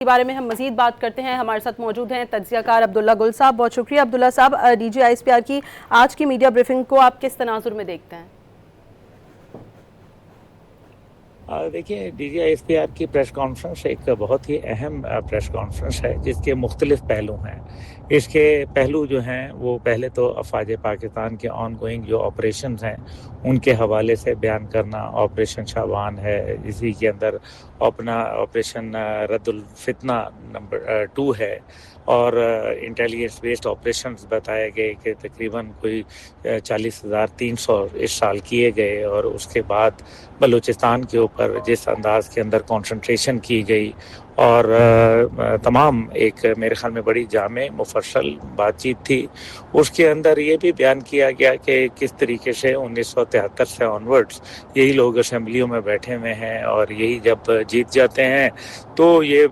کے بارے میں ہم مزید بات کرتے ہیں. ہمارے ساتھ موجود ہیں تجزیہ کار عبداللہ گل صاحب. بہت شکریہ عبداللہ صاحب. D G I S P R کی آج کی میڈیا بریفنگ کو آپ کس تناظر میں دیکھتے ہیں؟ دیکھیے، D G I S P R کی پریس کانفرنس ایک بہت ہی اہم پریس کانفرنس ہے جس کے مختلف پہلو ہیں. اس کے پہلو جو ہیں وہ پہلے تو افواج پاکستان کے آن گوئنگ جو آپریشنز ہیں ان کے حوالے سے بیان کرنا. آپریشن شاہوان ہے، اسی کے اندر اپنا آپریشن رد الفتنہ نمبر 2 ہے، اور انٹیلیجنس بیسڈ آپریشنز بتائے گئے کہ تقریباً کوئی 40,300 اس سال کیے گئے. اور اس کے بعد بلوچستان کے اوپر جس انداز کے اندر کنسنٹریشن کی گئی اور تمام ایک میرے خیال میں بڑی جامع مفصل بات چیت تھی. اس کے اندر یہ بھی بیان کیا گیا کہ کس طریقے سے 1973 سے آنورڈز یہی لوگ اسمبلیوں میں بیٹھے ہوئے ہیں، اور یہی جب جیت جاتے ہیں تو یہ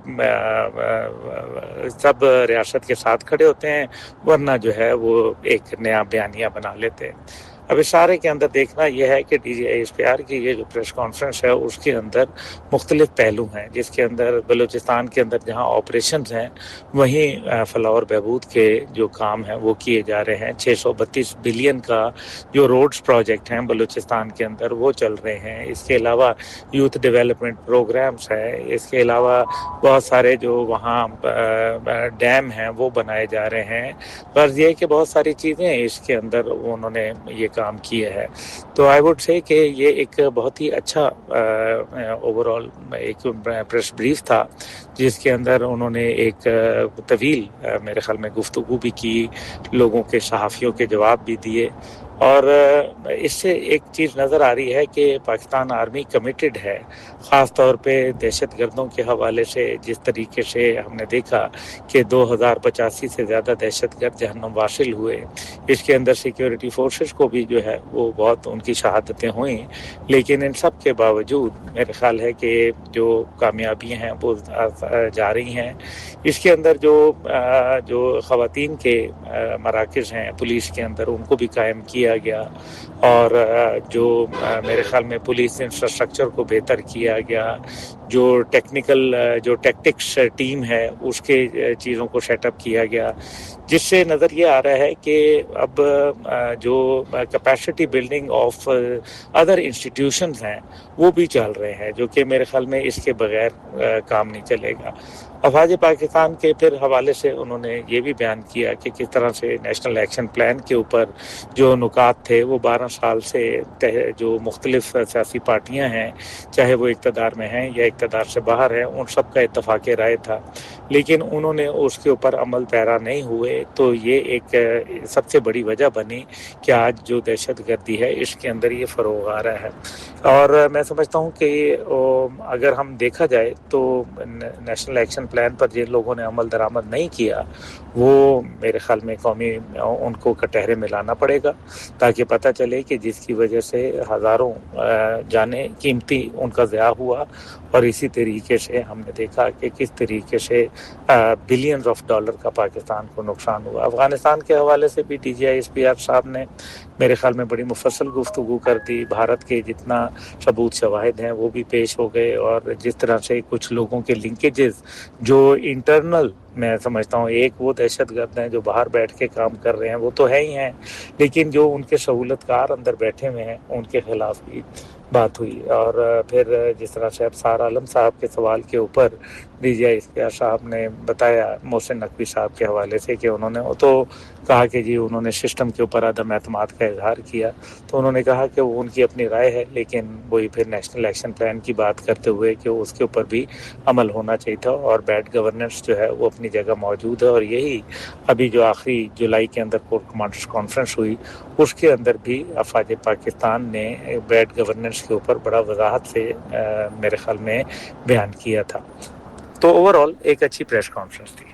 سب ریاست کے ساتھ کھڑے ہوتے ہیں، ورنہ جو ہے وہ ایک نیا بیانیہ بنا لیتے ہیں. اب اس سارے کے اندر دیکھنا یہ ہے کہ D G I S P R کی یہ جو پریس کانفرنس ہے اس کے اندر مختلف پہلو ہیں، جس کے اندر بلوچستان کے اندر جہاں آپریشنز ہیں وہیں فلاح اور بہبود کے جو کام ہیں وہ کیے جا رہے ہیں. 632 بلین کا جو روڈز پروجیکٹ ہیں بلوچستان کے اندر وہ چل رہے ہیں. اس کے علاوہ یوتھ ڈیولپمنٹ پروگرامز ہیں. اس کے علاوہ بہت سارے جو وہاں ڈیم ہیں وہ بنائے جا رہے ہیں. غرض یہ کہ بہت ساری چیزیں اس کے اندر انہوں نے یہ کام کیے ہیں. تو آئی ووڈ سے کہ یہ ایک بہت ہی اچھا اوور آل ایک پریس بریف تھا، جس کے اندر انہوں نے ایک طویل میرے خیال میں گفتگو بھی کی، لوگوں کے صحافیوں کے جواب بھی دیے. اور اس سے ایک چیز نظر آ رہی ہے کہ پاکستان آرمی کمیٹڈ ہے، خاص طور پہ دہشت گردوں کے حوالے سے. جس طریقے سے ہم نے دیکھا کہ 2085 سے زیادہ دہشت گرد جہنم واصل ہوئے، اس کے اندر سیکیورٹی فورسز کو بھی جو ہے وہ بہت ان کی شہادتیں ہوئیں، لیکن ان سب کے باوجود میرے خیال ہے کہ جو کامیابیاں ہیں وہ جاری ہیں. اس کے اندر جو خواتین کے مراکز ہیں پولیس کے اندر ان کو بھی قائم کیا گیا، اور جو میرے خیال میں پولیس انفراسٹرکچر کو بہتر کیا گیا. جو ٹیکنیکل جو ٹیکٹکس ٹیم ہے اس کے چیزوں کو سیٹ اپ کیا گیا، جس سے نظر یہ آ رہا ہے کہ اب جو capacity building of other institutions ہیں وہ بھی چل رہے ہیں، جو کہ میرے خیال میں اس کے بغیر کام نہیں چلے گا. افواج پاکستان کے پھر حوالے سے انہوں نے یہ بھی بیان کیا کہ کس طرح سے نیشنل ایکشن پلان کے اوپر جو نکات تھے وہ 12 سال سے جو مختلف سیاسی پارٹیاں ہیں، چاہے وہ اقتدار میں ہیں یا اقتدار سے باہر ہیں، ان سب کا اتفاق رائے تھا، لیکن انہوں نے اس کے اوپر عمل پیرا نہیں ہوئے. تو یہ ایک سب سے بڑی وجہ بنی کہ آج جو دہشت گردی ہے اس کے اندر یہ فروغ آ رہا ہے. اور میں سمجھتا ہوں کہ اگر ہم دیکھا جائے تو نیشنل ایکشن پلان پر جن لوگوں نے عمل درآمد نہیں کیا وہ میرے خیال میں قومی ان کو کٹہرے میں لانا پڑے گا، تاکہ پتہ چلے کہ جس کی وجہ سے ہزاروں جانیں قیمتی ان کا ضیاع ہوا. اور اسی طریقے سے ہم نے دیکھا کہ کس طریقے سے بلینز آف ڈالر کا پاکستان کو نقصان ہوا. افغانستان کے حوالے سے بھی D G I S P R صاحب نے میرے خیال میں بڑی مفصل گفتگو کر دی. بھارت کے جتنا ثبوت شواہد ہیں وہ بھی پیش ہو گئے، اور جس طرح سے کچھ لوگوں کے لنکیجز جو انٹرنل میں سمجھتا ہوں، ایک وہ دہشت گرد ہیں جو باہر بیٹھ کے کام کر رہے ہیں وہ تو ہے ہی ہیں، لیکن جو ان کے سہولت کار اندر بیٹھے ہوئے ہیں ان کے خلاف بھی بات ہوئی. اور پھر جس طرح سے ابصار عالم صاحب کے سوال کے اوپر D G I S P R صاحب نے بتایا محسن نقوی صاحب کے حوالے سے کہ انہوں نے تو کہا کہ جی انہوں نے سسٹم کے اوپر عدم اعتماد کا اظہار کیا. تو انہوں نے کہا کہ وہ ان کی اپنی رائے ہے، لیکن وہی پھر نیشنل ایکشن پلان کی بات کرتے ہوئے کہ اس کے اوپر بھی عمل ہونا چاہیے تھا، اور بیڈ گورننس جو ہے وہ اپنی جگہ موجود ہے. اور یہی ابھی جو آخری جولائی کے اندر کور کمانڈرز کانفرنس ہوئی اس کے اندر بھی افواج پاکستان نے بیڈ گورننس کے اوپر بڑا وضاحت سے میرے خیال میں بیان کیا تھا. تو اوور آل ایک اچھی پریس کانفرنس تھی.